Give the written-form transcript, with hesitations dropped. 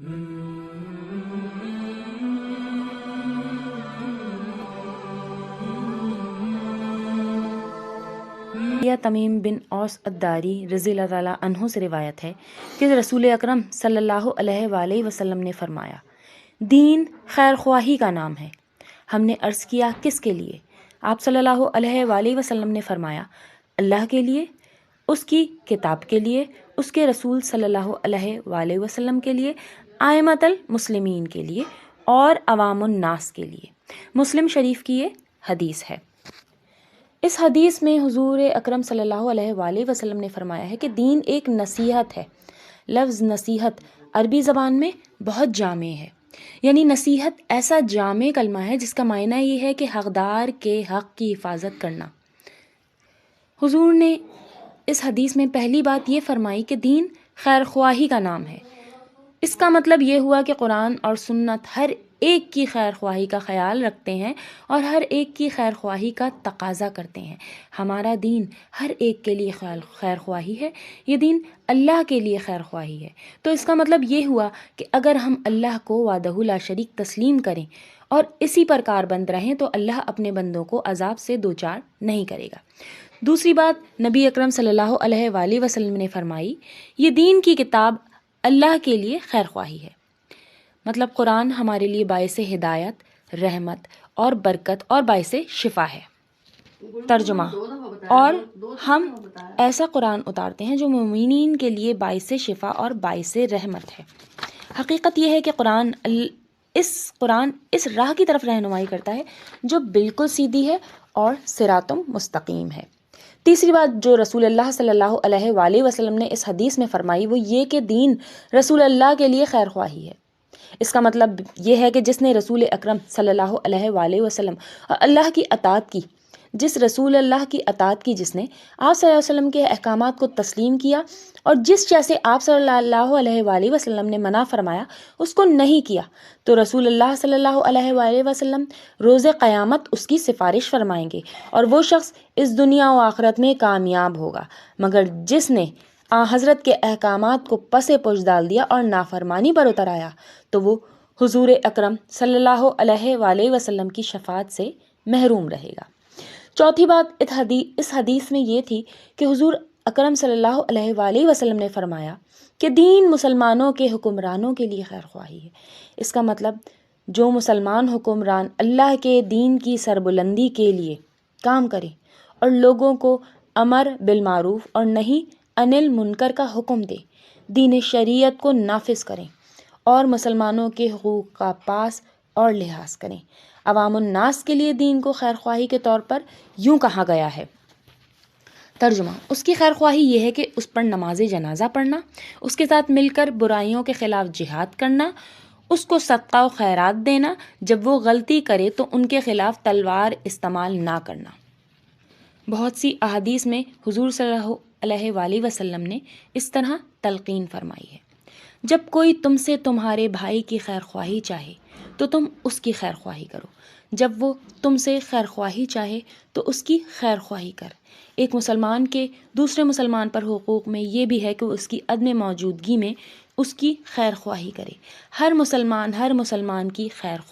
یہ تمیم بن اوس الداری رضی اللہ تعالیٰ عنہ سے روایت ہے کہ رسول اکرم صلی اللہ علیہ وآلہ وسلم نے فرمایا، دین خیر خواہی کا نام ہے۔ ہم نے عرض کیا، کس کے لیے؟ آپ صلی اللہ علیہ وآلہ وسلم نے فرمایا، اللہ کے لیے، اس کی کتاب کے لیے، اس کے رسول صلی اللہ علیہ وآلہ وسلم کے لیے، ائمۃ المسلمین کے لیے اور عوام الناس کے لیے۔ مسلم شریف کی یہ حدیث ہے۔ اس حدیث میں حضور اکرم صلی اللہ علیہ وآلہ وسلم نے فرمایا ہے کہ دین ایک نصیحت ہے۔ لفظ نصیحت عربی زبان میں بہت جامع ہے، یعنی نصیحت ایسا جامع کلمہ ہے جس کا معنی یہ ہے کہ حقدار کے حق کی حفاظت کرنا۔ حضور نے اس حدیث میں پہلی بات یہ فرمائی کہ دین خیر خواہی کا نام ہے۔ اس کا مطلب یہ ہوا کہ قرآن اور سنت ہر ایک کی خیر خواہی کا خیال رکھتے ہیں اور ہر ایک کی خیر خواہی کا تقاضا کرتے ہیں۔ ہمارا دین ہر ایک کے لیے خیر خواہی ہے، یہ دین اللہ کے لیے خیر خواہی ہے۔ تو اس کا مطلب یہ ہوا کہ اگر ہم اللہ کو وحدہ لا شریک تسلیم کریں اور اسی پر کاربند رہیں تو اللہ اپنے بندوں کو عذاب سے دوچار نہیں کرے گا۔ دوسری بات نبی اکرم صلی اللہ علیہ وآلہ وسلم نے فرمائی، یہ دین کی کتاب اللہ کے لیے خیر خواہی ہے۔ مطلب قرآن ہمارے لیے باعث ہدایت، رحمت اور برکت اور باعث شفا ہے۔ ترجمہ، اور ہم ایسا قرآن اتارتے ہیں جو مومنین کے لیے باعث شفا اور باعث رحمت ہے۔ حقیقت یہ ہے کہ قرآن اس راہ کی طرف رہنمائی کرتا ہے جو بالکل سیدھی ہے اور صراط مستقیم ہے۔ تیسری بات جو رسول اللہ صلی اللہ علیہ وآلہ وسلم نے اس حدیث میں فرمائی وہ یہ کہ دین رسول اللہ کے لیے خیر خواہی ہے۔ اس کا مطلب یہ ہے کہ جس نے رسول اکرم صلی اللہ علیہ وآلہ وسلم اور اللہ کی اطاعت کی، جس رسول اللہ کی اطاعت کی، جس نے آپ صلی اللہ علیہ وسلم کے احکامات کو تسلیم کیا اور جس جیسے آپ صلی اللہ علیہ وآلہ وسلم نے منع فرمایا اس کو نہیں کیا، تو رسول اللہ صلی اللہ علیہ وآلہ وسلم روز قیامت اس کی سفارش فرمائیں گے اور وہ شخص اس دنیا و آخرت میں کامیاب ہوگا۔ مگر جس نے حضرت کے احکامات کو پس پش ڈال دیا اور نافرمانی پر اتر آیا تو وہ حضور اکرم صلی اللہ علیہ وآلہ وسلم کی شفاعت سے محروم رہے گا۔ چوتھی بات اس حدیث میں یہ تھی کہ حضور اکرم صلی اللہ علیہ وآلہ وسلم نے فرمایا کہ دین مسلمانوں کے حکمرانوں کے لیے خیر خواہی ہے۔ اس کا مطلب جو مسلمان حکمران اللہ کے دین کی سربلندی کے لیے کام کریں اور لوگوں کو امر بالمعروف اور نہی عن المنکر کا حکم دے، دین شریعت کو نافذ کریں اور مسلمانوں کے حقوق کا پاس اور لحاظ کریں۔ عوام الناس کے لیے دین کو خیر خواہی کے طور پر یوں کہا گیا ہے۔ ترجمہ، اس کی خیر خواہی یہ ہے کہ اس پر نماز جنازہ پڑھنا، اس کے ساتھ مل کر برائیوں کے خلاف جہاد کرنا، اس کو صدقہ و خیرات دینا، جب وہ غلطی کرے تو ان کے خلاف تلوار استعمال نہ کرنا۔ بہت سی احادیث میں حضور صلی اللہ علیہ وآلہ وسلم نے اس طرح تلقین فرمائی ہے، جب کوئی تم سے تمہارے بھائی کی خیر خواہی چاہے تو تم اس کی خیر خواہی کرو، جب وہ تم سے خیر خواہی چاہے تو اس کی خیر خواہی کر۔ ایک مسلمان کے دوسرے مسلمان پر حقوق میں یہ بھی ہے کہ وہ اس کی عدم موجودگی میں اس کی خیر خواہی کرے۔ ہر مسلمان کی خیر خواہی